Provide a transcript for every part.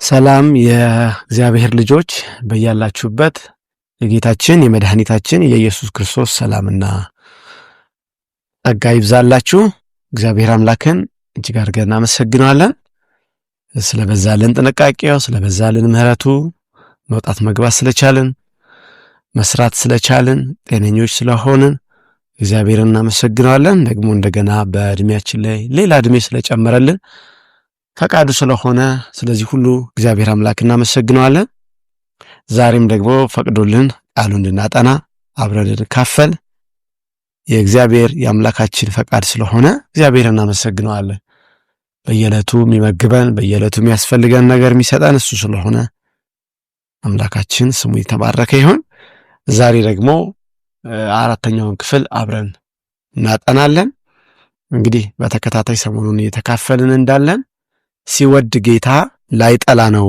ሰላም የእግዚአብሔር ልጆች በያላችሁበት የጌታችን የመድኃኒታችን የኢየሱስ ክርስቶስ ሰላምና ጸጋ ይብዛላችሁ። እግዚአብሔር አምላክን እጅግ አድርገን እናመሰግናለን። ስለበዛልን ጥንቃቄው፣ ስለበዛልን ምሕረቱ፣ መውጣት መግባት ስለቻልን፣ መስራት ስለቻልን፣ ጤነኞች ስለሆንን እግዚአብሔርን እናመሰግናለን። ደግሞ እንደገና በእድሜያችን ላይ ሌላ እድሜ ስለጨመረልን ፈቃዱ ስለሆነ ስለዚህ ሁሉ እግዚአብሔር አምላክ እናመሰግናለን። ዛሬም ደግሞ ፈቅዶልን ቃሉን እንድናጠና አብረን እንካፈል የእግዚአብሔር የአምላካችን ፈቃድ ስለሆነ እግዚአብሔር እናመሰግናለን። በየዕለቱ የሚመግበን በየዕለቱ የሚያስፈልገን ነገር የሚሰጠን እሱ ስለሆነ አምላካችን ስሙ የተባረከ ይሁን። ዛሬ ደግሞ አራተኛውን ክፍል አብረን እናጠናለን። እንግዲህ በተከታታይ ሰሞኑን እየተካፈልን እንዳለን ሲወድ ጌታ ላይጠላ ነው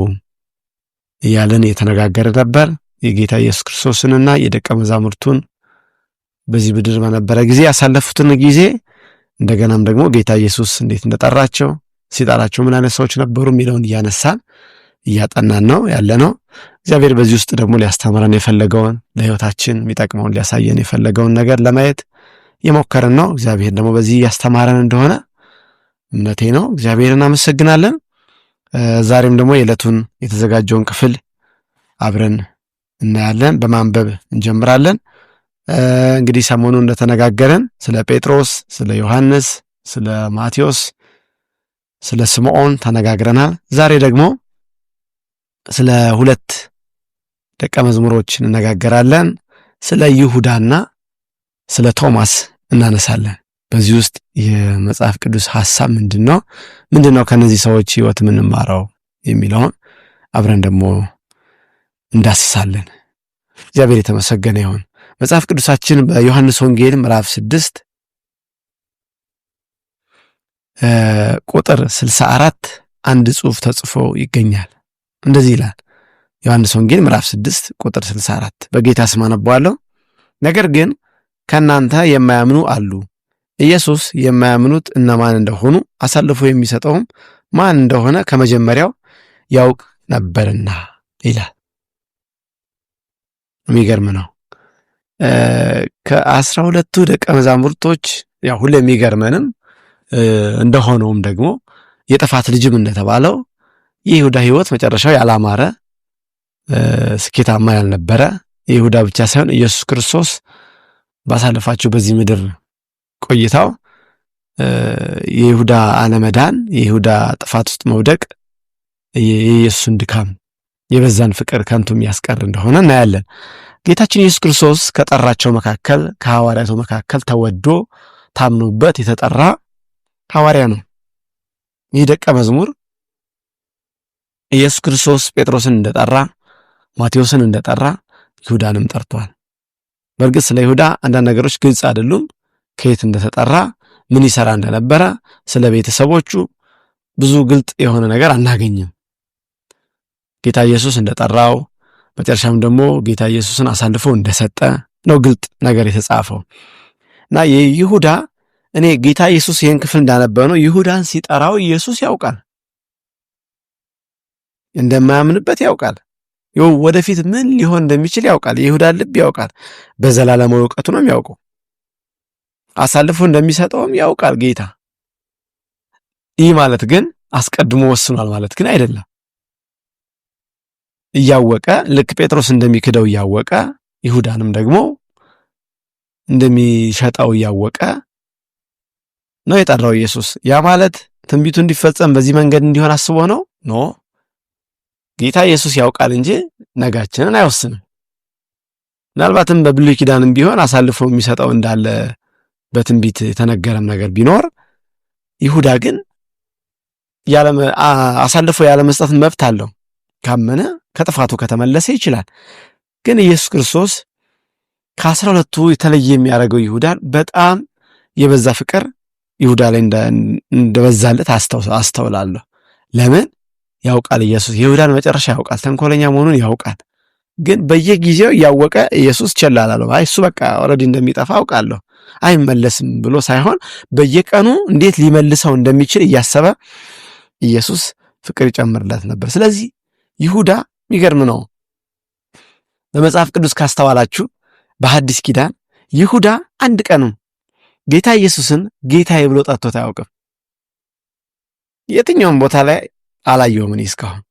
እያለን የተነጋገረ ነበር። የጌታ ኢየሱስ ክርስቶስንና የደቀ መዛሙርቱን በዚህ ምድር በነበረ ጊዜ ያሳለፉትን ጊዜ እንደገናም ደግሞ ጌታ ኢየሱስ እንዴት እንደጠራቸው ሲጠራቸው ምን አይነት ሰዎች ነበሩ የሚለውን እያነሳን እያጠናን ነው ያለነው። እግዚአብሔር በዚህ ውስጥ ደግሞ ሊያስተምረን የፈለገውን ለሕይወታችን የሚጠቅመውን ሊያሳየን የፈለገውን ነገር ለማየት የሞከረን ነው። እግዚአብሔር ደግሞ በዚህ ያስተማረን እንደሆነ እምነቴ ነው። እግዚአብሔርን እናመሰግናለን። ዛሬም ደግሞ የዕለቱን የተዘጋጀውን ክፍል አብረን እናያለን። በማንበብ እንጀምራለን። እንግዲህ ሰሞኑን እንደተነጋገረን ስለ ጴጥሮስ፣ ስለ ዮሐንስ፣ ስለ ማቴዎስ፣ ስለ ስምዖን ተነጋግረናል። ዛሬ ደግሞ ስለ ሁለት ደቀ መዝሙሮች እንነጋገራለን። ስለ ይሁዳና ስለ ቶማስ እናነሳለን። በዚህ ውስጥ የመጽሐፍ ቅዱስ ሐሳብ ምንድነው ከነዚህ ሰዎች ሕይወት የምንማረው የሚለውን አብረን ደግሞ እንዳስሳለን። እግዚአብሔር የተመሰገነ ይሁን። መጽሐፍ ቅዱሳችን በዮሐንስ ወንጌል ምዕራፍ 6 ቁጥር 64 አንድ ጽሑፍ ተጽፎ ይገኛል። እንደዚህ ይላል። ዮሐንስ ወንጌል ምዕራፍ 6 ቁጥር 64 በጌታ ስም አነባዋለሁ። ነገር ግን ከናንተ የማያምኑ አሉ። ኢየሱስ የማያምኑት እነማን እንደሆኑ አሳልፎ የሚሰጠውም ማን እንደሆነ ከመጀመሪያው ያውቅ ነበርና ይላል። የሚገርም ነው። ከ12ቱ ደቀ መዛሙርቶች ያው ሁሌ የሚገርመንም እንደሆነውም ደግሞ የጥፋት ልጅም እንደተባለው የይሁዳ ሕይወት መጨረሻው ያላማረ ስኬታማ ያልነበረ የይሁዳ ብቻ ሳይሆን ኢየሱስ ክርስቶስ ባሳለፋቸው በዚህ ምድር ቆይታው የይሁዳ አለመዳን የይሁዳ ጥፋት ውስጥ መውደቅ የኢየሱስን ድካም የበዛን ፍቅር ከንቱ የሚያስቀር እንደሆነ እናያለን። ጌታችን ኢየሱስ ክርስቶስ ከጠራቸው መካከል ከሐዋርያቱ መካከል ተወዶ ታምኖበት የተጠራ ሐዋርያ ነው። ይህ ደቀ መዝሙር ኢየሱስ ክርስቶስ ጴጥሮስን እንደጠራ ማቴዎስን እንደጠራ ይሁዳንም ጠርቷል። በእርግጥ ስለ ይሁዳ አንዳንድ ነገሮች ግልጽ አይደሉም። ከየት እንደተጠራ ምን ይሰራ እንደነበረ ስለ ቤተሰቦቹ ብዙ ግልጽ የሆነ ነገር አናገኝም። ጌታ ኢየሱስ እንደጠራው መጨረሻም ደግሞ ጌታ ኢየሱስን አሳልፎ እንደሰጠ ነው ግልጽ ነገር የተጻፈው እና የይሁዳ እኔ ጌታ ኢየሱስ ይህን ክፍል እንዳነበበ ነው ይሁዳን ሲጠራው ኢየሱስ ያውቃል፣ እንደማያምንበት ያውቃል፣ ወደፊት ምን ሊሆን እንደሚችል ያውቃል፣ የይሁዳን ልብ ያውቃል። በዘላለማዊ ዕውቀቱ ነው የሚያውቀው። አሳልፎ እንደሚሰጠውም ያውቃል ጌታ። ይህ ማለት ግን አስቀድሞ ወስኗል ማለት ግን አይደለም። እያወቀ ልክ ጴጥሮስ እንደሚክደው እያወቀ ይሁዳንም ደግሞ እንደሚሸጠው እያወቀ ነው የጠራው ኢየሱስ። ያ ማለት ትንቢቱ እንዲፈጸም በዚህ መንገድ እንዲሆን አስቦ ነው? ኖ፣ ጌታ ኢየሱስ ያውቃል እንጂ ነጋችንን አይወስንም። ምናልባትም በብሉይ ኪዳንም ቢሆን አሳልፎ የሚሰጠው እንዳለ በትንቢት የተነገረም ነገር ቢኖር ይሁዳ ግን አሳልፎ ያለ መስጠት መብት አለው። ካመነ ከጥፋቱ ከተመለሰ ይችላል። ግን ኢየሱስ ክርስቶስ ከ12ቱ የተለየ የሚያደርገው ይሁዳን በጣም የበዛ ፍቅር ይሁዳ ላይ እንደበዛለት አስተውላለሁ። ለምን? ያውቃል። ኢየሱስ የይሁዳን መጨረሻ ያውቃል። ተንኮለኛ መሆኑን ያውቃል። ግን በየጊዜው ያወቀ ኢየሱስ ቸል አላለው። እሱ በቃ ኦልሬዲ እንደሚጠፋ አውቃለሁ አይመለስም ብሎ ሳይሆን በየቀኑ እንዴት ሊመልሰው እንደሚችል እያሰበ ኢየሱስ ፍቅር ይጨምርለት ነበር። ስለዚህ ይሁዳ የሚገርም ነው። በመጽሐፍ ቅዱስ ካስተዋላችሁ በሐዲስ ኪዳን ይሁዳ አንድ ቀንም ጌታ ኢየሱስን ጌታዬ ብሎ ጠርቶት አያውቅም። የትኛውም ቦታ ላይ አላየውም እኔ እስካሁን።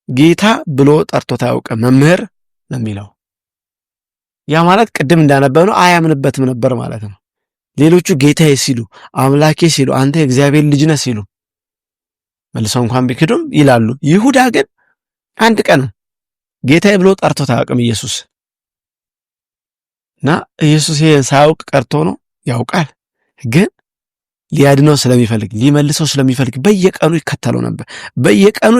ጌታ ብሎ ጠርቶት አያውቅም። መምህር ነው የሚለው። ያ ማለት ቅድም እንዳነበብነው አያምንበትም ነበር ማለት ነው። ሌሎቹ ጌታዬ ሲሉ፣ አምላኬ ሲሉ፣ አንተ የእግዚአብሔር ልጅ ነህ ሲሉ መልሰው እንኳን ቢክዱም ይላሉ። ይሁዳ ግን አንድ ቀን ጌታዬ ብሎ ጠርቶት አያውቅም ኢየሱስ። እና ኢየሱስ ይሄን ሳያውቅ ቀርቶ ነው? ያውቃል። ግን ሊያድነው ስለሚፈልግ ሊመልሰው ስለሚፈልግ በየቀኑ ይከተለው ነበር። በየቀኑ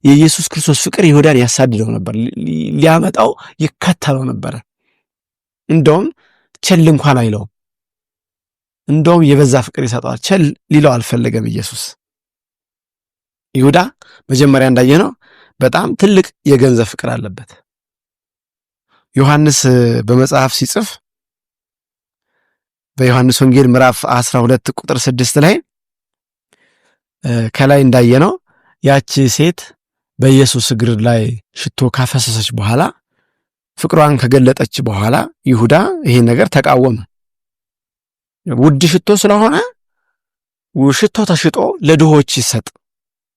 የኢየሱስ ክርስቶስ ፍቅር ይሁዳን ያሳድደው ነበር። ሊያመጣው ይከተለው ነበር። እንደውም ቸል እንኳን አይለውም። እንደውም የበዛ ፍቅር ይሰጠዋል። ቸል ሊለው አልፈለገም ኢየሱስ። ይሁዳ መጀመሪያ እንዳየነው በጣም ትልቅ የገንዘብ ፍቅር አለበት። ዮሐንስ በመጽሐፍ ሲጽፍ በዮሐንስ ወንጌል ምዕራፍ 12 ቁጥር 6 ላይ ከላይ እንዳየነው ያቺ ሴት በኢየሱስ እግር ላይ ሽቶ ካፈሰሰች በኋላ ፍቅሯን ከገለጠች በኋላ ይሁዳ ይሄን ነገር ተቃወመ። ውድ ሽቶ ስለሆነ ሽቶ ተሽጦ ለድሆች ይሰጥ።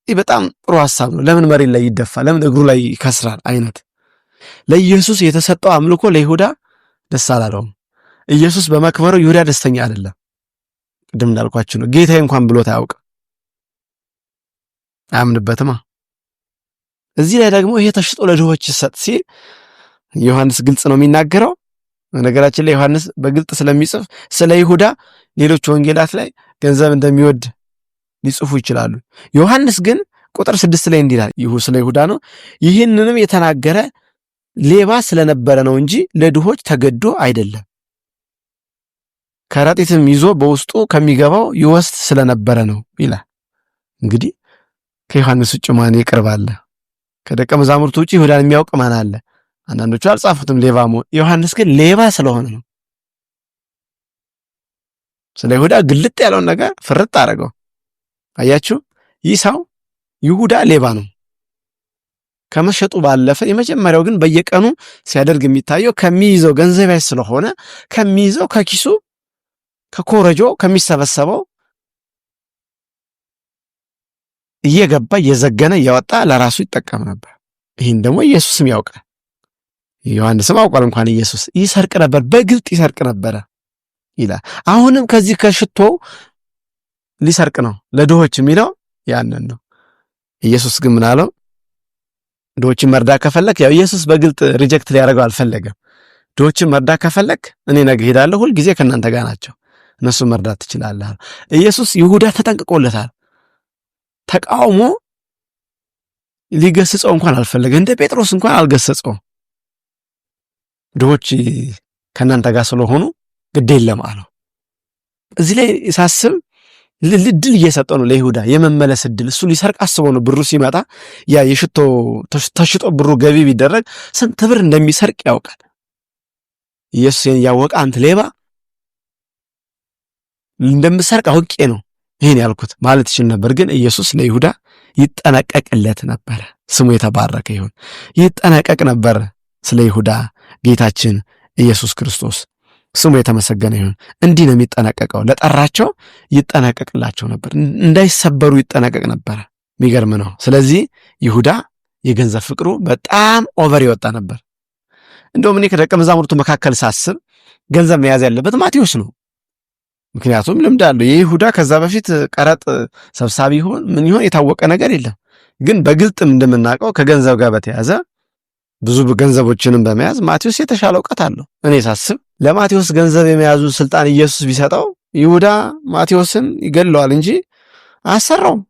ይህ በጣም ጥሩ ሐሳብ ነው። ለምን መሬት ላይ ይደፋል? ለምን እግሩ ላይ ይከስራል? አይነት ለኢየሱስ የተሰጠው አምልኮ ለይሁዳ ደስ አላለውም። ኢየሱስ በመክበሩ ይሁዳ ደስተኛ አይደለም። ቅድም እንዳልኳችሁ ነው። ጌታዬ እንኳን ብሎት አያውቅም። አያምንበትማ። እዚህ ላይ ደግሞ ይሄ ተሽጦ ለድሆች ይሰጥ ሲል ዮሐንስ ግልጽ ነው የሚናገረው። ነገራችን ላይ ዮሐንስ በግልጽ ስለሚጽፍ ስለ ይሁዳ ሌሎች ወንጌላት ላይ ገንዘብ እንደሚወድ ሊጽፉ ይችላሉ። ዮሐንስ ግን ቁጥር 6 ላይ እንዲህ ይላል፣ ስለ ይሁዳ ነው። ይህንንም የተናገረ ሌባ ስለነበረ ነው እንጂ ለድሆች ተገዶ አይደለም። ከረጢትም ይዞ በውስጡ ከሚገባው ይወስድ ስለነበረ ነው ይላል። እንግዲህ ከዮሐንስ ውጭ ማን ይቀርባል? ከደቀ መዛሙርቱ ውጭ ይሁዳን የሚያውቅ ማን አለ? አንዳንዶቹ አልጻፉትም ሌባ መሆን። ዮሐንስ ግን ሌባ ስለሆነ ነው። ስለ ይሁዳ ግልጥ ያለውን ነገር ፍርጥ አደረገው። አያችሁ፣ ይህ ሰው ይሁዳ ሌባ ነው። ከመሸጡ ባለፈ የመጀመሪያው ግን በየቀኑ ሲያደርግ የሚታየው ከሚይዘው ገንዘብ ያይ ስለሆነ ከሚይዘው ከኪሱ ከኮረጆ ከሚሰበሰበው እየገባ እየዘገነ እያወጣ ለራሱ ይጠቀም ነበር። ይህን ደግሞ ኢየሱስም ያውቃል። ዮሐንስም አውቋል። እንኳን ኢየሱስ ይሰርቅ ነበር፣ በግልጥ ይሰርቅ ነበረ ይላል። አሁንም ከዚህ ከሽቶ ሊሰርቅ ነው ለድሆች የሚለው ያንን ነው። ኢየሱስ ግን ምን አለው? ድሆችን መርዳት ከፈለክ፣ ያው ኢየሱስ በግልጥ ሪጀክት ሊያደርገው አልፈለገም። ድሆችን መርዳት ከፈለክ እኔ ነገ ሄዳለሁ፣ ሁል ጊዜ ከእናንተ ጋር ናቸው፣ እነሱ መርዳት ትችላለህ። ኢየሱስ ይሁዳ ተጠንቅቆለታል። ተቃውሞ ሊገስጸው እንኳን አልፈለገም። እንደ ጴጥሮስ እንኳን አልገሰጸው። ድሆች ከእናንተ ጋር ስለሆኑ ግድ የለም አለው። እዚህ ላይ ሳስብ ድል እየሰጠው ነው ለይሁዳ የመመለስ ድል። እሱ ሊሰርቅ አስቦ ነው። ብሩ ሲመጣ ያ የሽቶ ተሽጦ ብሩ ገቢ ቢደረግ ስንት ብር እንደሚሰርቅ ያውቃል። ኢየሱስ ያወቀ አንተ ሌባ እንደምሰርቅ አውቄ ነው ይሄን ያልኩት ማለት ይችል ነበር። ግን ኢየሱስ ለይሁዳ ይጠነቀቅለት ነበር። ስሙ የተባረከ ይሁን። ይጠነቀቅ ነበር ስለ ይሁዳ ጌታችን ኢየሱስ ክርስቶስ ስሙ የተመሰገነ ይሁን። እንዲህ ነው የሚጠነቀቀው። ለጠራቸው ይጠነቀቅላቸው ነበር፣ እንዳይሰበሩ ይጠነቀቅ ነበር። የሚገርም ነው። ስለዚህ ይሁዳ የገንዘብ ፍቅሩ በጣም ኦቨር ይወጣ ነበር። እንደውም እኔ ከደቀ መዛሙርቱ መካከል ሳስብ ገንዘብ መያዝ ያለበት ማቴዎስ ነው። ምክንያቱም ልምድ አለው። ይሁዳ ከዛ በፊት ቀረጥ ሰብሳቢ ይሆን ምን ይሆን የታወቀ ነገር የለም። ግን በግልጥም እንደምናውቀው ከገንዘብ ጋር በተያዘ ብዙ ገንዘቦችንም በመያዝ ማቴዎስ የተሻለ እውቀት አለው። እኔ ሳስብ ለማቴዎስ ገንዘብ የመያዙ ስልጣን ኢየሱስ ቢሰጠው ይሁዳ ማቴዎስን ይገለዋል እንጂ አሰራውም፣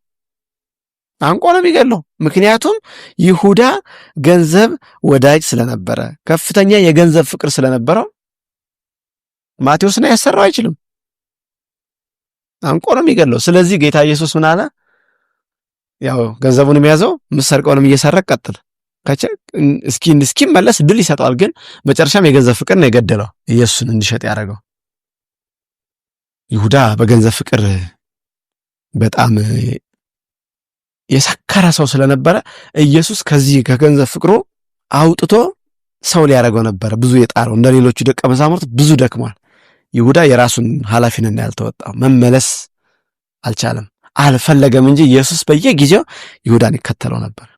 አንቆ ነው የሚገለው። ምክንያቱም ይሁዳ ገንዘብ ወዳጅ ስለነበረ፣ ከፍተኛ የገንዘብ ፍቅር ስለነበረው ማቴዎስን ያሰራው አይችልም፣ አንቆ ነው የሚገለው። ስለዚህ ጌታ ኢየሱስ ምን አለ? ያው ገንዘቡን የሚያዘው ምሰርቀውንም እየሰረቅ ቀጥል እስኪመለስ ድል ይሰጠዋል። ግን መጨረሻም የገንዘብ ፍቅር ነው የገደለው ኢየሱስን እንዲሸጥ ያደረገው። ይሁዳ በገንዘብ ፍቅር በጣም የሰከረ ሰው ስለነበረ ኢየሱስ ከዚህ ከገንዘብ ፍቅሩ አውጥቶ ሰው ሊያደርገው ነበር ብዙ የጣረው። እንደ ሌሎቹ ደቀ መዛሙርት ብዙ ደክሟል። ይሁዳ የራሱን ኃላፊነት ያልተወጣው መመለስ አልቻለም፣ አልፈለገም እንጂ ኢየሱስ በየጊዜው ይሁዳን ይከተለው ነበር።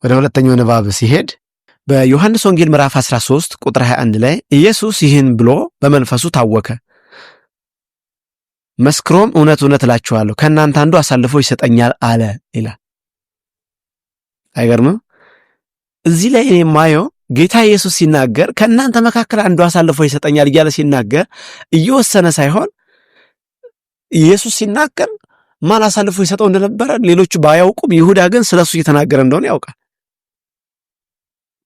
ወደ ሁለተኛው ንባብ ሲሄድ በዮሐንስ ወንጌል ምዕራፍ 13 ቁጥር 21 ላይ ኢየሱስ ይህን ብሎ በመንፈሱ ታወከ፣ መስክሮም እውነት እውነት እላችኋለሁ ከእናንተ አንዱ አሳልፎ ይሰጠኛል አለ ይላል። አይገርምም? እዚህ ላይ እኔ የማየው ጌታ ኢየሱስ ሲናገር ከእናንተ መካከል አንዱ አሳልፎ ይሰጠኛል እያለ ሲናገር እየወሰነ ሳይሆን ኢየሱስ ሲናገር ማን አሳልፎ ይሰጠው እንደነበረ ሌሎቹ ባያውቁም ይሁዳ ግን ስለሱ እየተናገረ እንደሆነ ያውቃል።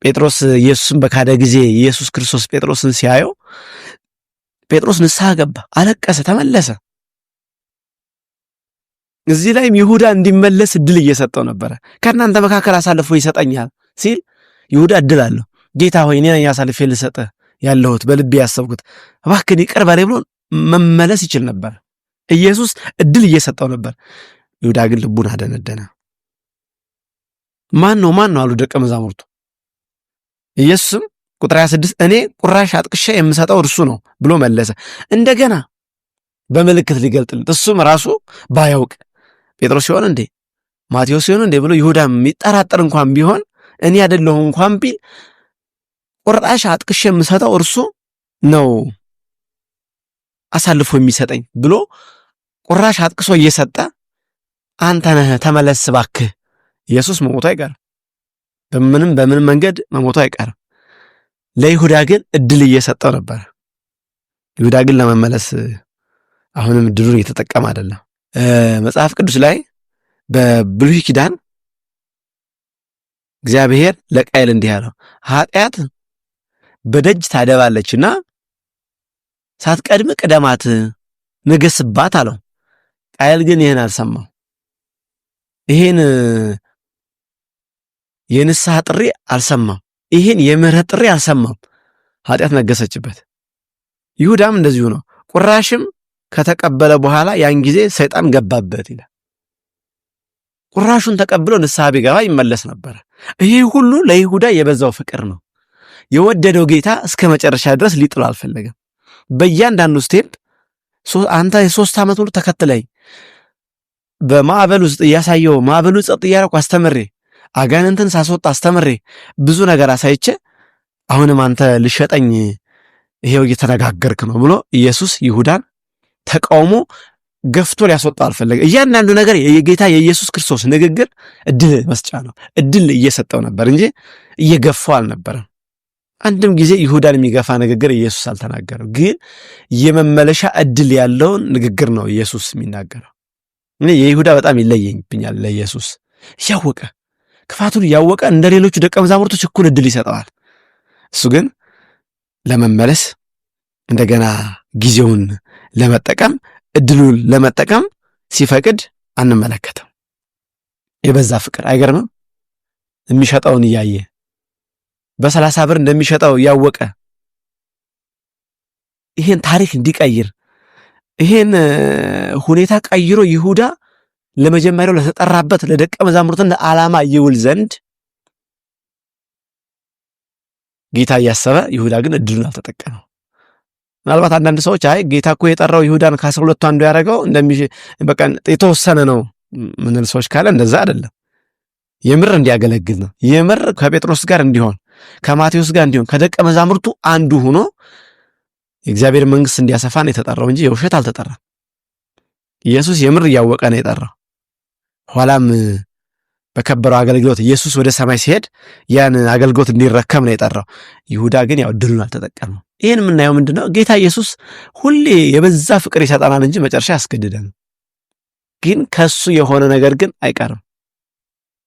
ጴጥሮስ ኢየሱስን በካደ ጊዜ ኢየሱስ ክርስቶስ ጴጥሮስን ሲያየው ጴጥሮስ ንስሐ ገባ፣ አለቀሰ፣ ተመለሰ። እዚህ ላይም ይሁዳ እንዲመለስ እድል እየሰጠው ነበረ። ከእናንተ መካከል አሳልፎ ይሰጠኛል ሲል ይሁዳ እድል አለው። ጌታ ሆይ እኔ ነኝ አሳልፌ ልሰጥህ ያለሁት በልቤ ያሰብኩት እባክህን ይቅር በለኝ ብሎ መመለስ ይችል ነበር። ኢየሱስ እድል እየሰጠው ነበር። ይሁዳ ግን ልቡን አደነደነ። ማን ነው አሉ ደቀ መዛሙርቱ። ኢየሱስም ቁጥር 26 እኔ ቁራሽ አጥቅሼ የምሰጠው እርሱ ነው ብሎ መለሰ። እንደገና በምልክት ሊገልጥለት እሱም ራሱ ባያውቅ ጴጥሮስ ሲሆን እንዴ ማቴዎስ ሲሆን እንዴ ብሎ ይሁዳ የሚጠራጠር እንኳን ቢሆን እኔ አይደለሁም እንኳን ቢል ቁራሽ አጥቅሼ የምሰጠው እርሱ ነው አሳልፎ የሚሰጠኝ ብሎ ቁራሽ አጥቅሶ እየሰጠ አንተ ነህ ተመለስ እባክህ። ኢየሱስ መሞቱ አይቀርም፣ በምንም መንገድ መሞቱ አይቀርም። ለይሁዳ ግን እድል እየሰጠው ነበር። ይሁዳ ግን ለመመለስ አሁንም እድሉን እየተጠቀመ አይደለም። መጽሐፍ ቅዱስ ላይ በብሉይ ኪዳን እግዚአብሔር ለቃየል እንዲህ አለው፣ ኃጢአት በደጅ ታደባለችና ሳትቀድም ቅደማት ንገስባት አለው። ቃየል ግን ይህን አልሰማው። ይህን የንስሐ ጥሪ አልሰማም። ይህን የምህረት ጥሪ አልሰማም። ኃጢአት ነገሰችበት። ይሁዳም እንደዚሁ ነው። ቁራሽም ከተቀበለ በኋላ ያን ጊዜ ሰይጣን ገባበት ይላል። ቁራሹን ተቀብሎ ንስሐ ቢገባ ይመለስ ነበር። ይሄ ሁሉ ለይሁዳ የበዛው ፍቅር ነው። የወደደው ጌታ እስከ መጨረሻ ድረስ ሊጥለው አልፈለገም። በእያንዳንዱ ስቴፕ አንተ የ3 ዓመት ሙሉ ተከትለኝ በማዕበል ውስጥ እያሳየው ማዕበሉ ጸጥ እያደረኩ አስተምሬ አጋንንትን ሳስወጣ አስተምሬ ብዙ ነገር አሳይቼ አሁንም አንተ ልሸጠኝ ይሄው እየተነጋገርክ ነው ብሎ ኢየሱስ ይሁዳን ተቃውሞ ገፍቶ ሊያስወጣው አልፈለገም። እያንዳንዱ ነገር የጌታ የኢየሱስ ክርስቶስ ንግግር እድል መስጫ ነው። እድል እየሰጠው ነበር እንጂ እየገፋው አልነበረም። አንድም ጊዜ ይሁዳን የሚገፋ ንግግር ኢየሱስ አልተናገረው። ግን የመመለሻ እድል ያለውን ንግግር ነው ኢየሱስ የሚናገረው። እኔ የይሁዳ በጣም ይለየኝብኛል። ለኢየሱስ ያወቀ ክፋቱን ያወቀ እንደ ሌሎቹ ደቀ መዛሙርቶች እኩል እድል ይሰጠዋል። እሱ ግን ለመመለስ እንደገና ጊዜውን ለመጠቀም እድሉን ለመጠቀም ሲፈቅድ አንመለከተም። የበዛ ፍቅር አይገርምም? የሚሸጠውን እያየ በ30 ብር እንደሚሸጠው ያወቀ ይሄን ታሪክ እንዲቀይር ይሄን ሁኔታ ቀይሮ ይሁዳ ለመጀመሪያው ለተጠራበት ለደቀ መዛሙርቱን ዓላማ ይውል ዘንድ ጌታ እያሰበ ይሁዳ ግን እድሉን አልተጠቀመው። ምናልባት አንዳንድ ሰዎች አይ ጌታ እኮ የጠራው ይሁዳን ከ12 አንዱ ያደረገው በቃ የተወሰነ ነው ምንል ሰዎች ካለ እንደዛ አይደለም። የምር እንዲያገለግል ነው። የምር ከጴጥሮስ ጋር እንዲሆን ከማቴዎስ ጋር እንዲሆን ከደቀ መዛሙርቱ አንዱ ሆኖ የእግዚአብሔር መንግስት እንዲያሰፋ ነው የተጠራው እንጂ የውሸት አልተጠራም። ኢየሱስ የምር እያወቀ ነው የጠራው። ኋላም በከበረው አገልግሎት ኢየሱስ ወደ ሰማይ ሲሄድ ያን አገልግሎት እንዲረከም ነው የጠራው። ይሁዳ ግን ያው እድሉን አልተጠቀመም። ይሄን የምናየው ምንድነው? ጌታ ኢየሱስ ሁሌ የበዛ ፍቅር ይሰጣናል እንጂ መጨረሻ ያስገድደን። ግን ከሱ የሆነ ነገር ግን አይቀርም።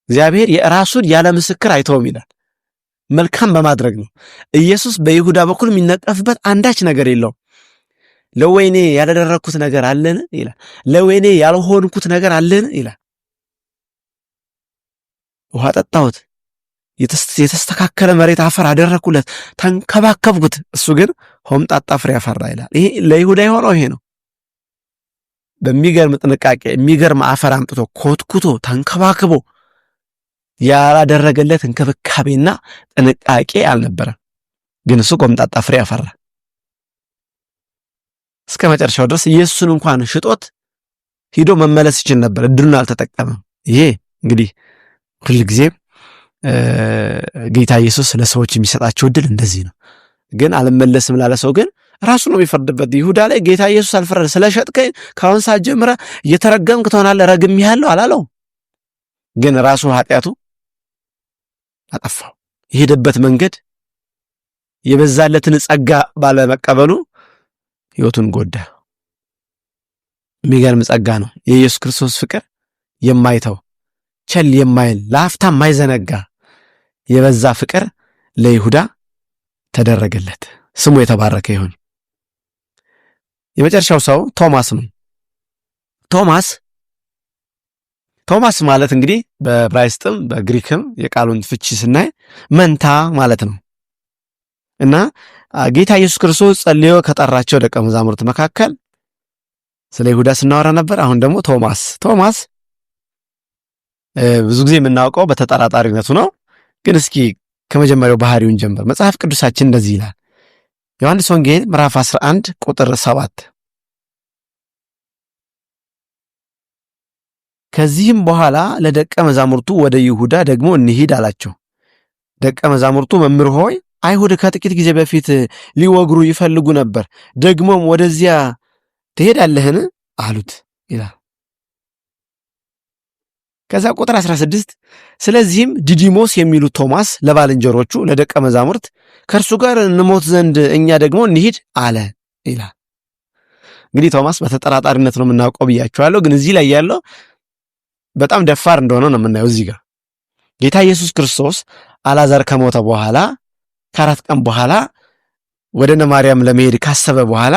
እግዚአብሔር የራሱን ያለ ምስክር አይተውም ይላል። መልካም በማድረግ ነው። ኢየሱስ በይሁዳ በኩል የሚነቀፍበት አንዳች ነገር የለውም። ለወይኔ ያላደረኩት ነገር አለን ይላል። ለወይኔ ያልሆንኩት ነገር አለን ይላል። ውሃ ጠጣሁት፣ የተስተካከለ መሬት አፈር አደረኩለት፣ ተንከባከብኩት፣ እሱ ግን ሆምጣጣ ፍሬ አፈራ ይላል። ይሄ ለይሁዳ የሆነው ይሄ ነው። በሚገርም ጥንቃቄ የሚገርም አፈር አምጥቶ ኮትኩቶ ተንከባክቦ ያላደረገለት እንክብካቤና ጥንቃቄ አልነበረም። ግን እሱ ቆምጣጣ ፍሬ አፈራ። እስከ መጨረሻው ድረስ ኢየሱስን እንኳን ሽጦት ሂዶ መመለስ ይችል ነበር፣ እድሉን አልተጠቀመም። ይሄ እንግዲህ ሁልጊዜ ጌታ ኢየሱስ ለሰዎች የሚሰጣቸው እድል እንደዚህ ነው። ግን አልመለስም ላለ ሰው ግን ራሱ ነው የሚፈርድበት። ይሁዳ ላይ ጌታ ኢየሱስ አልፈረደ። ስለሸጥከኝ ከአሁን ሰዓት ጀምረህ እየተረገምክ ትሆናለህ፣ ረግሜሃለሁ አላለው። ግን ራሱ ኃጢአቱ አጠፋው። የሄደበት መንገድ የበዛለትን ጸጋ ባለመቀበሉ ሕይወቱን ጎዳ። የሚገርም ጸጋ ነው የኢየሱስ ክርስቶስ ፍቅር፣ የማይተው ቸል የማይል ለአፍታ የማይዘነጋ የበዛ ፍቅር ለይሁዳ ተደረገለት። ስሙ የተባረከ ይሁን። የመጨረሻው ሰው ቶማስ ነው። ቶማስ ማለት እንግዲህ በዕብራይስጥም በግሪክም የቃሉን ፍቺ ስናይ መንታ ማለት ነው እና ጌታ ኢየሱስ ክርስቶስ ጸልዮ ከጠራቸው ደቀ መዛሙርት መካከል ስለ ይሁዳ ስናወራ ነበር። አሁን ደግሞ ቶማስ ብዙ ጊዜ የምናውቀው በተጠራጣሪነቱ ነው። ግን እስኪ ከመጀመሪያው ባህሪውን ጀምር። መጽሐፍ ቅዱሳችን እንደዚህ ይላል። ዮሐንስ ወንጌል ምዕራፍ 11 ቁጥር 7 ከዚህም በኋላ ለደቀ መዛሙርቱ ወደ ይሁዳ ደግሞ እንሂድ አላቸው። ደቀ መዛሙርቱ መምህር ሆይ አይሁድ ከጥቂት ጊዜ በፊት ሊወግሩ ይፈልጉ ነበር፣ ደግሞም ወደዚያ ትሄዳለህን አሉት ይላል። ከዛ ቁጥር 16 ስለዚህም ዲዲሞስ የሚሉት ቶማስ ለባልንጀሮቹ ለደቀ መዛሙርት ከእርሱ ጋር እንሞት ዘንድ እኛ ደግሞ እንሂድ አለ ይላል። እንግዲህ ቶማስ በተጠራጣሪነት ነው የምናውቀው ብያቸዋለሁ። ግን እዚህ ላይ ያለው በጣም ደፋር እንደሆነ ነው የምናየው። እዚህ ጋር ጌታ ኢየሱስ ክርስቶስ አልዓዛር ከሞተ በኋላ ከ4 ቀን በኋላ ወደ እነ ማርያም ለመሄድ ካሰበ በኋላ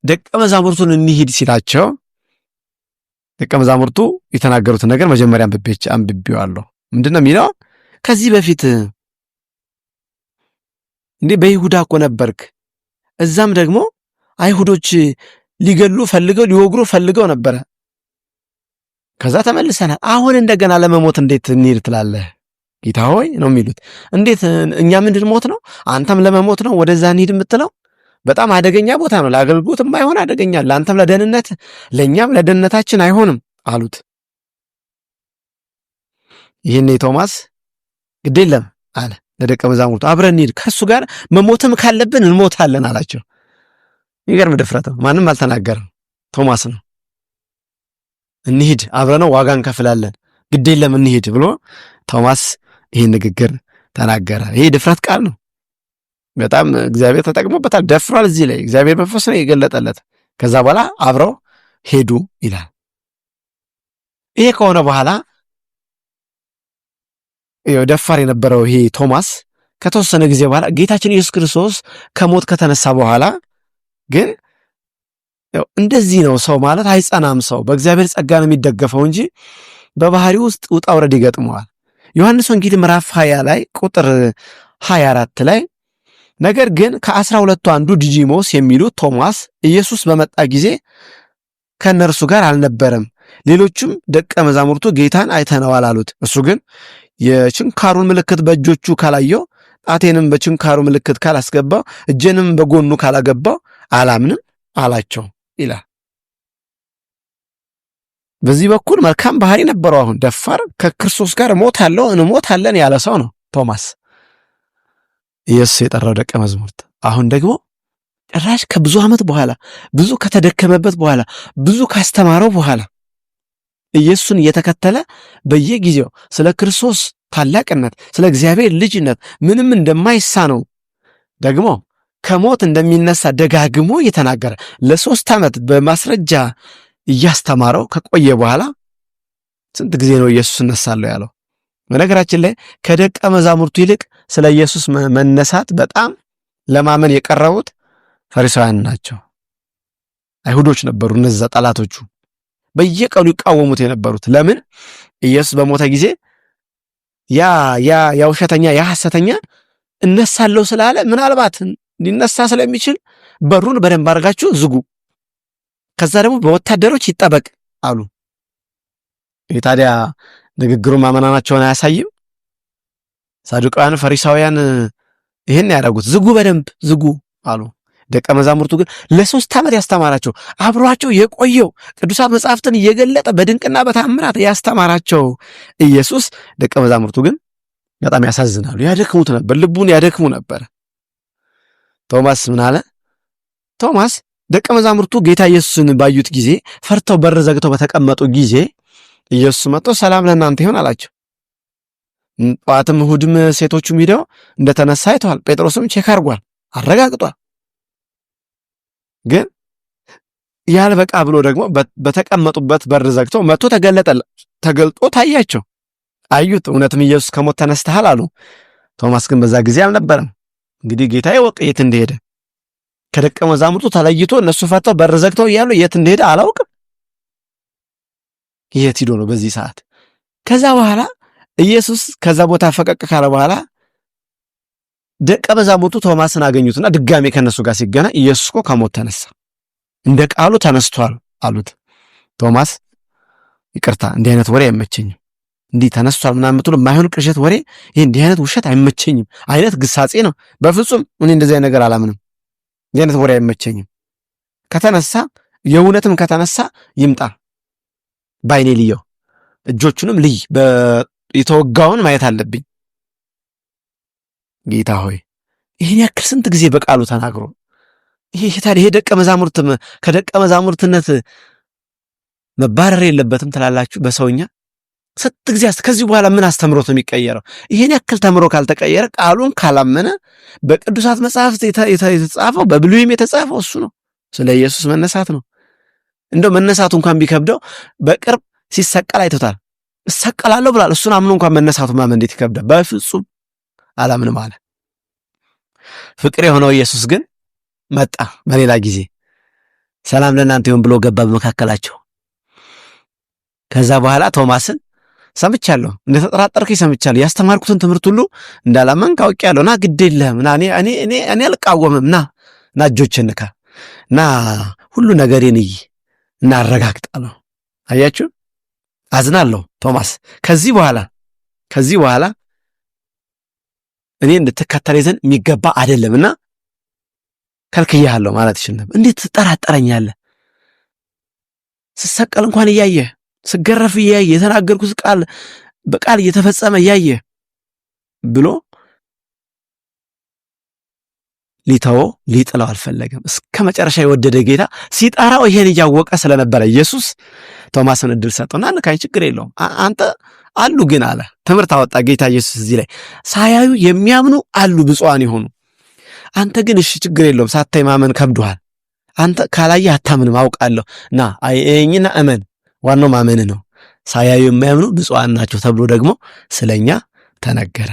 ደቀ መዛሙርቱን እንሂድ ሲላቸው ደቀ መዛሙርቱ የተናገሩት ነገር መጀመሪያ አንብቤዋለሁ። ምንድነው የሚለው? ከዚህ በፊት እንዴ በይሁዳ እኮ ነበርክ፣ እዛም ደግሞ አይሁዶች ሊገሉ ፈልገው ሊወግሩ ፈልገው ነበረ፣ ከዛ ተመልሰናል። አሁን እንደገና ለመሞት እንዴት እንሂድ ትላለህ? ጌታ ሆይ ነው የሚሉት። እንዴት እኛ ምንድን ሞት ነው? አንተም ለመሞት ነው ወደዛ እንሂድ የምትለው? በጣም አደገኛ ቦታ ነው፣ ለአገልግሎትም አይሆን አደገኛ፣ ለአንተም ለደህንነት ለእኛም ለደህንነታችን አይሆንም አሉት። ይህኔ ቶማስ ግድ የለም አለ ለደቀ መዛሙርቱ፣ አብረን እንሂድ፣ ከእሱ ጋር መሞትም ካለብን እንሞታለን አላቸው። የሚገርም ድፍረት ነው። ማንም አልተናገረም፣ ቶማስ ነው። እንሂድ፣ አብረነው ዋጋ እንከፍላለን፣ ግድ የለም እንሂድ ብሎ ቶማስ ይህን ንግግር ተናገረ። ይህ ድፍረት ቃል ነው። በጣም እግዚአብሔር ተጠቅሞበታል። ደፍሯል። እዚህ ላይ እግዚአብሔር መንፈስ ነው የገለጠለት። ከዛ በኋላ አብረው ሄዱ ይላል። ይሄ ከሆነ በኋላ ደፋር የነበረው ይሄ ቶማስ ከተወሰነ ጊዜ በኋላ ጌታችን ኢየሱስ ክርስቶስ ከሞት ከተነሳ በኋላ ግን እንደዚህ ነው። ሰው ማለት አይጸናም። ሰው በእግዚአብሔር ጸጋ ነው የሚደገፈው እንጂ በባህሪው ውስጥ ውጣ ውረድ ይገጥመዋል። ዮሐንስ ወንጌል ምዕራፍ 20 ላይ ቁጥር 24 ላይ ነገር ግን ከ12ቱ አንዱ ዲዲሞስ የሚሉት ቶማስ ኢየሱስ በመጣ ጊዜ ከነርሱ ጋር አልነበረም። ሌሎችም ደቀ መዛሙርቱ ጌታን አይተነዋል አሉት። እሱ ግን የችንካሩን ምልክት በእጆቹ ካላየው፣ ጣቴንም በችንካሩ ምልክት ካላስገባው፣ እጄንም በጎኑ ካላገባው አላምንም አላቸው ይላል። በዚህ በኩል መልካም ባህሪ ነበረው። አሁን ደፋር፣ ከክርስቶስ ጋር እንሞታለን ያለ ሰው ነው ቶማስ፣ ኢየሱስ የጠራው ደቀ መዝሙርት። አሁን ደግሞ ጭራሽ ከብዙ ዓመት በኋላ ብዙ ከተደከመበት በኋላ ብዙ ካስተማረው በኋላ ኢየሱስን እየተከተለ በየጊዜው ስለ ክርስቶስ ታላቅነት፣ ስለ እግዚአብሔር ልጅነት ምንም እንደማይሳነው ደግሞ ከሞት እንደሚነሳ ደጋግሞ እየተናገረ ለ3 ዓመት በማስረጃ እያስተማረው ከቆየ በኋላ ስንት ጊዜ ነው ኢየሱስ እነሳለሁ ያለው? በነገራችን ላይ ከደቀ መዛሙርቱ ይልቅ ስለ ኢየሱስ መነሳት በጣም ለማመን የቀረቡት ፈሪሳውያን ናቸው። አይሁዶች ነበሩ። እነዛ ጠላቶቹ በየቀኑ ይቃወሙት የነበሩት። ለምን? ኢየሱስ በሞተ ጊዜ ያ ውሸተኛ ያ ሐሰተኛ እነሳለሁ ስላለ ምናልባት ሊነሳ ስለሚችል በሩን በደንብ አድርጋችሁ ዝጉ፣ ከዛ ደግሞ በወታደሮች ይጠበቅ አሉ። ታዲያ ንግግሩ ማመናናቸውን አያሳይም? ሳዱቃውያን ፈሪሳውያን ይህን ያደረጉት ዝጉ፣ በደንብ ዝጉ አሉ። ደቀ መዛሙርቱ ግን ለ3 ዓመት ያስተማራቸው አብሯቸው የቆየው ቅዱሳት መጻሕፍትን እየገለጠ በድንቅና በታምራት ያስተማራቸው ኢየሱስ ደቀ መዛሙርቱ ግን በጣም ያሳዝናሉ። ያደክሙት ነበር፣ ልቡን ያደክሙ ነበር። ቶማስ ምን አለ? ቶማስ ደቀ መዛሙርቱ ጌታ ኢየሱስን ባዩት ጊዜ ፈርተው በር ዘግተው በተቀመጡ ጊዜ ኢየሱስ መጥቶ ሰላም ለእናንተ ይሁን አላቸው። ጠዋትም እሑድም ሴቶቹም ሄደው እንደተነሳ አይተዋል። ጴጥሮስም ቼክ አድርጓል፣ አረጋግጧል። ግን ያልበቃ ብሎ ደግሞ በተቀመጡበት በር ዘግተው መጥቶ ተገልጦ ታያቸው፣ አዩት። እውነትም ኢየሱስ ከሞት ተነስተሃል አሉ። ቶማስ ግን በዛ ጊዜ አልነበረም። እንግዲህ ጌታ ይወቅ የት እንደሄደ። ከደቀ መዛሙርቱ ተለይቶ እነሱ ፈተው በር ዘግተው እያሉ የት እንደሄደ አላውቅም። የት ሄዶ ነው በዚህ ሰዓት? ከዛ በኋላ ኢየሱስ ከዛ ቦታ ፈቀቅ ካለ በኋላ ደቀ መዛሙርቱ ቶማስን አገኙትና ድጋሜ ከነሱ ጋር ሲገናኝ ኢየሱስ እኮ ከሞት ተነሳ፣ እንደ ቃሉ ተነስቷል አሉት። ቶማስ ይቅርታ፣ እንዲህ አይነት ወሬ አይመቸኝም፣ እንዲህ ተነስቷል ምናምን የምትሉ የማይሆን ቅዠት ወሬ፣ ይሄ እንዲህ አይነት ውሸት አይመቸኝም፣ አይነት ግሳጼ ነው። በፍጹም እኔ እንደዚህ አይነት ነገር አላምንም፣ እንዲህ አይነት ወሬ አይመቸኝም። ከተነሳ የእውነትም ከተነሳ ይምጣ፣ ባይኔ ልየው፣ እጆቹንም ልይ፣ የተወጋውን ማየት አለብኝ። ጌታ ሆይ ይሄን ያክል ስንት ጊዜ በቃሉ ተናግሮ ይሄ ደቀ መዛሙርትም ከደቀ መዛሙርትነት መባረር የለበትም ትላላችሁ? በሰውኛ ስንት ጊዜ ከዚህ በኋላ ምን አስተምሮት ነው የሚቀየረው? ይሄን ያክል ተምሮ ካልተቀየረ፣ ቃሉን ካላመነ፣ በቅዱሳት መጽሐፍት የተጻፈው በብሉይም የተጻፈው እሱ ነው፣ ስለ ኢየሱስ መነሳት ነው። እንደው መነሳቱ እንኳን ቢከብደው በቅርብ ሲሰቀል አይቶታል። እሰቀላለሁ ብሏል። እሱን አምኖ እንኳን መነሳቱ ማመን እንዴት ይከብዳል? በፍጹም አላምንም አለ። ፍቅር የሆነው ኢየሱስ ግን መጣ። በሌላ ጊዜ ሰላም ለእናንተ ይሁን ብሎ ገባ በመካከላቸው። ከዛ በኋላ ቶማስን ሰምቻለሁ፣ እንደተጠራጠርኩኝ ሰምቻለሁ፣ ያስተማርኩትን ትምህርት ሁሉ እንዳላመንክ አውቄያለሁ፣ ና ግድ የለህም፣ ና እኔ አልቃወምም፣ ና እጆችን ንካ፣ ና ሁሉ ነገሬን እይ እና አረጋግጣለሁ። አያችሁ፣ አዝናለሁ ቶማስ፣ ከዚህ በኋላ እኔ እንድትከተል ዘንድ የሚገባ አይደለምና ከልክያለሁ ማለት ይችላል ነበር። እንዴት ትጠራጠረኛለህ? ስሰቀል እንኳን እያየህ፣ ስገረፍ እያየህ፣ የተናገርኩት ቃል በቃል እየተፈጸመ እያየህ ብሎ ሊጥለው አልፈለገም። እስከ መጨረሻ የወደደ ጌታ ሲጠራው ይሄን እያወቀ ስለነበረ ኢየሱስ ቶማስን እድል ሰጠውና ንካኝ፣ ችግር የለውም አንተ አሉ ግን አለ። ትምህርት አወጣ ጌታ ኢየሱስ እዚህ ላይ። ሳያዩ የሚያምኑ አሉ ብፁዓን የሆኑ። አንተ ግን እሺ ችግር የለውም ሳታይ ማመን ከብዶሃል፣ አንተ ካላየህ አታምንም አውቃለሁ፣ ና አይኝና እመን፣ ዋናው ማመን ነው። ሳያዩ የሚያምኑ ብፁዓን ናቸው ተብሎ ደግሞ ስለኛ ተነገረ።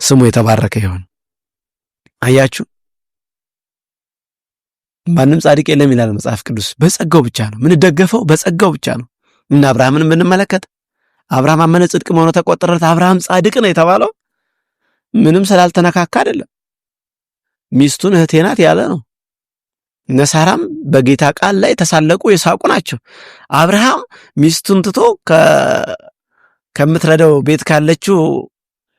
ስሙ የተባረከ ይሁን። አያችሁ፣ ማንም ጻድቅ የለም ይላል መጽሐፍ ቅዱስ። በጸጋው ብቻ ነው ምንደገፈው፣ በጸጋው ብቻ ነው። እና አብርሃምን ብንመለከት አብርሃም አመነ ጽድቅ መሆኑ ተቆጠረለት፣ አብርሃም ጻድቅ ነው የተባለው ምንም ስላልተነካካ አይደለም። ሚስቱን እህቴ ናት ያለ ነው። እነ ሳራም በጌታ ቃል ላይ ተሳለቁ የሳቁ ናቸው። አብርሃም ሚስቱን ትቶ ከምትረዳው ቤት ካለችው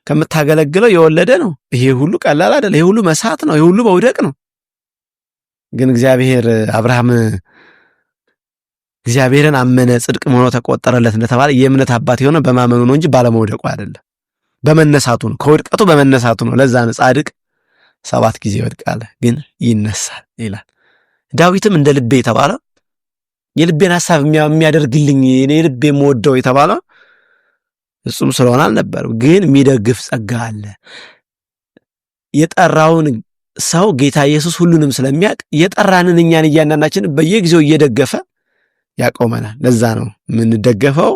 ከምታገለግለው የወለደ ነው። ይሄ ሁሉ ቀላል አይደለም። ይሄ ሁሉ መሳት ነው። ይሄ ሁሉ መውደቅ ነው። ግን እግዚአብሔርን አመነ ጽድቅ መሆኑ ተቆጠረለት እንደተባለ የእምነት አባት የሆነ በማመኑ ነው እንጂ ባለመውደቁ አይደለም። በመነሳቱ ነው። ከውድቀቱ በመነሳቱ ነው። ለዛ ነው ጻድቅ 7 ጊዜ ይወድቃል ግን ይነሳል ይላል። ዳዊትም እንደ ልቤ የተባለው የልቤን ሐሳብ የሚያደርግልኝ እኔ ልቤ የምወደው የተባለው እሱም ስለሆነ አልነበረም። ግን የሚደግፍ ጸጋ አለ። የጠራውን ሰው ጌታ ኢየሱስ ሁሉንም ስለሚያውቅ የጠራንን እኛን እያንዳንዳችን በየጊዜው እየደገፈ ያቆመናል። ለዛ ነው የምንደገፈው፣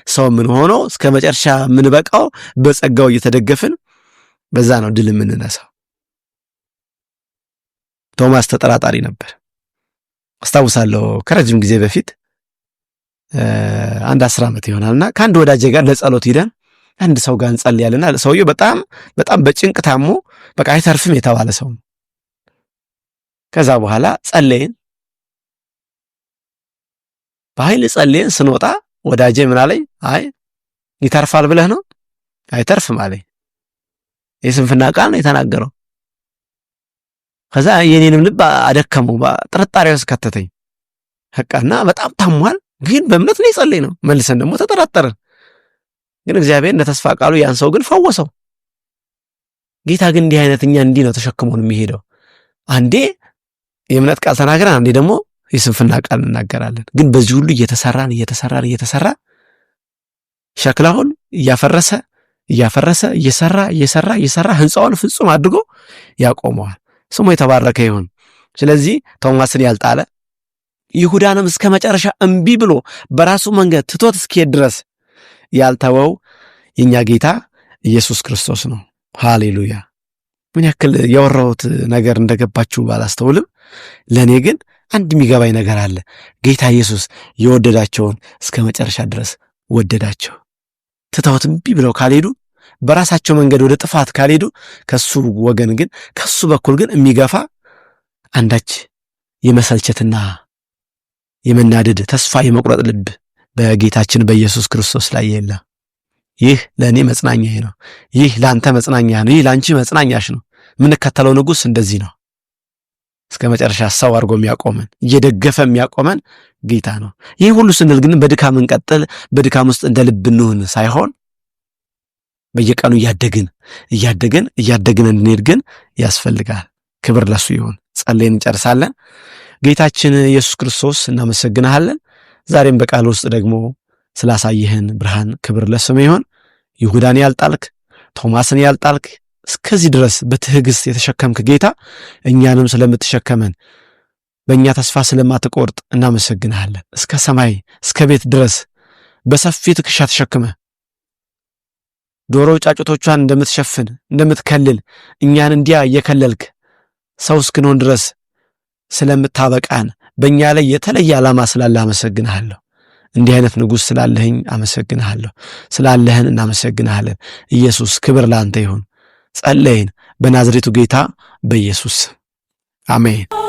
ሰው ምን ሆኖ እስከ መጨረሻ የምንበቃው በጸጋው እየተደገፍን፣ በዛ ነው ድል የምንነሳው። ቶማስ ተጠራጣሪ ነበር። አስታውሳለሁ ከረጅም ጊዜ በፊት አንድ 10 ዓመት ይሆናልና ከአንድ ወዳጄ ጋር ለጸሎት ሄደን አንድ ሰው ጋር እንጸልያለና ሰውየው በጣም በጭንቅ ታሞ በቃ አይተርፍም የተባለ ሰው ነው። ከዛ በኋላ ጸለይን። በኃይል ጸልየን ስንወጣ ወዳጄ ምን አለኝ? አይ ይተርፋል ብለህ ነው? አይተርፍም አለኝ። የስንፍና ቃል ነው የተናገረው። ከዛ የኔንም ልብ አደከመው፣ ጥርጣሬ ውስጥ ከተተኝ። በቃና በጣም ታሟል፣ ግን በእምነት ነው የጸለይ ነው። መልሰን ደግሞ ተጠራጠርን። ግን እግዚአብሔር እንደ ተስፋ ቃሉ ያን ሰው ግን ፈወሰው። ጌታ ግን እንዲህ አይነት እኛ እንዲህ ነው ተሸክሞን የሚሄደው። አንዴ የእምነት ቃል ተናግረን አንዴ ደግሞ የስንፍና ቃል እናገራለን። ግን በዚህ ሁሉ እየተሰራ ሸክላውን እያፈረሰ እየሰራ ህንፃውን ፍጹም አድርጎ ያቆመዋል። ስሙ የተባረከ ይሁን። ስለዚህ ቶማስን ያልጣለ ይሁዳንም እስከ መጨረሻ እምቢ ብሎ በራሱ መንገድ ትቶት እስኪሄድ ድረስ ያልተወው የኛ ጌታ ኢየሱስ ክርስቶስ ነው። ሃሌሉያ። ምን ያክል ያወራሁት ነገር እንደገባችሁ ባላስተውልም ለኔ ግን አንድ የሚገባኝ ነገር አለ። ጌታ ኢየሱስ የወደዳቸውን እስከ መጨረሻ ድረስ ወደዳቸው። ትተውት እምቢ ብለው ካልሄዱ፣ በራሳቸው መንገድ ወደ ጥፋት ካልሄዱ፣ ከሱ ወገን ግን ከሱ በኩል ግን የሚገፋ አንዳች የመሰልቸትና የመናደድ ተስፋ የመቁረጥ ልብ በጌታችን በኢየሱስ ክርስቶስ ላይ የለም። ይህ ለእኔ መጽናኛዬ ነው። ይህ ለአንተ መጽናኛ ነው። ይህ ለአንቺ መጽናኛሽ ነው። የምንከተለው ንጉሥ እንደዚህ ነው። እስከ መጨረሻ ሰው አድርጎ የሚያቆመን እየደገፈ የሚያቆመን ጌታ ነው። ይህ ሁሉ ስንል ግን በድካም እንቀጥል፣ በድካም ውስጥ እንደ ልብ እንሁን ሳይሆን በየቀኑ እያደግን እንድንሄድ ግን ያስፈልጋል። ክብር ለሱ ይሁን። ጸልየን እንጨርሳለን። ጌታችን ኢየሱስ ክርስቶስ እናመሰግንሃለን። ዛሬም በቃል ውስጥ ደግሞ ስላሳየህን ብርሃን ክብር ለስም ይሁን። ይሁዳን ያልጣልክ፣ ቶማስን ያልጣልክ፣ እስከዚህ ድረስ በትዕግስት የተሸከምክ ጌታ እኛንም ስለምትሸከመን በእኛ ተስፋ ስለማትቆርጥ እናመሰግንሃለን። እስከ ሰማይ እስከ ቤት ድረስ በሰፊ ትከሻ ተሸክመ ዶሮ ጫጩቶቿን እንደምትሸፍን እንደምትከልል እኛን እንዲያ እየከለልክ ሰው እስክንሆን ድረስ ስለምታበቃን በእኛ ላይ የተለየ ዓላማ ስላለ አመሰግንሃለሁ። እንዲህ አይነት ንጉሥ ስላለህኝ አመሰግንሃለሁ። ስላለህን እናመሰግንሃለን። ኢየሱስ ክብር ለአንተ ይሁን። ጸለይን በናዝሬቱ ጌታ በኢየሱስ አሜን።